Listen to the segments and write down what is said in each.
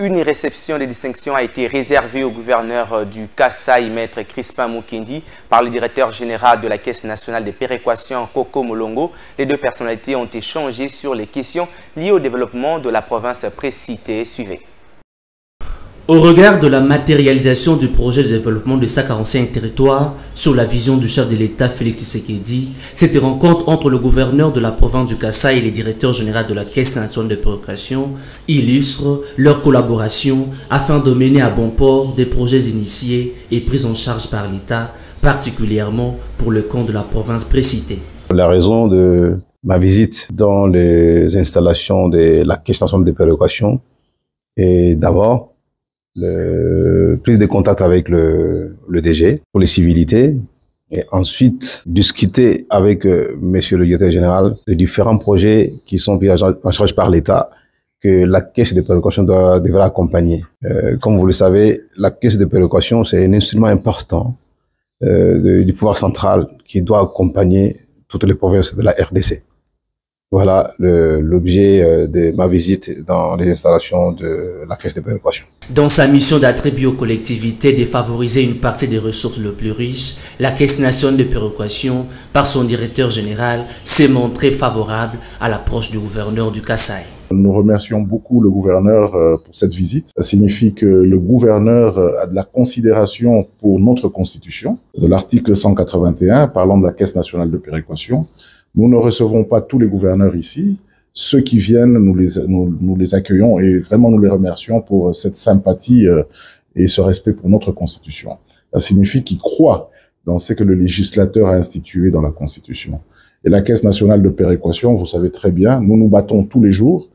Une réception de distinction a été réservée au gouverneur du Kasaï, Maître Crispin Mukendi, par le directeur général de la Caisse nationale de péréquation, Koko Molongo. Les deux personnalités ont échangé sur les questions liées au développement de la province précitée. Suivez. Au regard de la matérialisation du projet de développement de sa 45 territoires sur la vision du chef de l'État Félix Tshisekedi, cette rencontre entre le gouverneur de la province du Kasaï et le directeur général de la Caisse nationale de péréquation illustre leur collaboration afin de mener à bon port des projets initiés et pris en charge par l'État, particulièrement pour le compte de la province précitée. La raison de ma visite dans les installations de la Caisse nationale de péréquation est d'abord prise de contact avec le DG pour les civilités et ensuite discuter avec monsieur le directeur général de différents projets qui sont pris en charge par l'État que la caisse de péréquation devra accompagner. Comme vous le savez, la caisse de péréquation, c'est un instrument important du pouvoir central qui doit accompagner toutes les provinces de la RDC. Voilà l'objet de ma visite dans les installations de la Caisse de péréquation. Dans sa mission d'attribuer aux collectivités de favoriser une partie des ressources les plus riches, la Caisse nationale de péréquation, par son directeur général, s'est montrée favorable à l'approche du gouverneur du Kasaï. Nous remercions beaucoup le gouverneur pour cette visite. Ça signifie que le gouverneur a de la considération pour notre constitution, de l'article 181 parlant de la Caisse nationale de péréquation. Nous ne recevons pas tous les gouverneurs ici. Ceux qui viennent, nous les accueillons et vraiment nous les remercions pour cette sympathie et ce respect pour notre Constitution. Ça signifie qu'ils croient dans ce que le législateur a institué dans la Constitution. Et la Caisse nationale de péréquation, vous savez très bien, nous nous battons tous les jours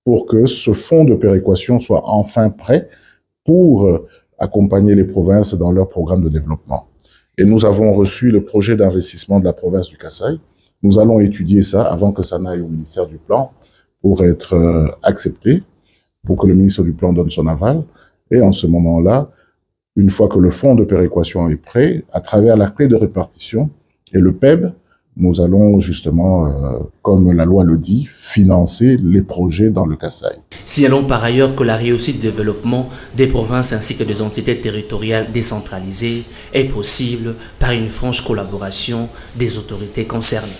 pour que ce fonds de péréquation soit enfin prêt pour accompagner les provinces dans leur programme de développement. Et nous avons reçu le projet d'investissement de la province du Kasaï. Nous allons étudier ça avant que ça n'aille au ministère du Plan pour être accepté, pour que le ministre du Plan donne son aval. Et en ce moment-là, une fois que le fonds de péréquation est prêt, à travers la clé de répartition et le PEB, nous allons justement, comme la loi le dit, financer les projets dans le Kasaï. Signalons par ailleurs que la réussite du développement des provinces ainsi que des entités territoriales décentralisées est possible par une franche collaboration des autorités concernées.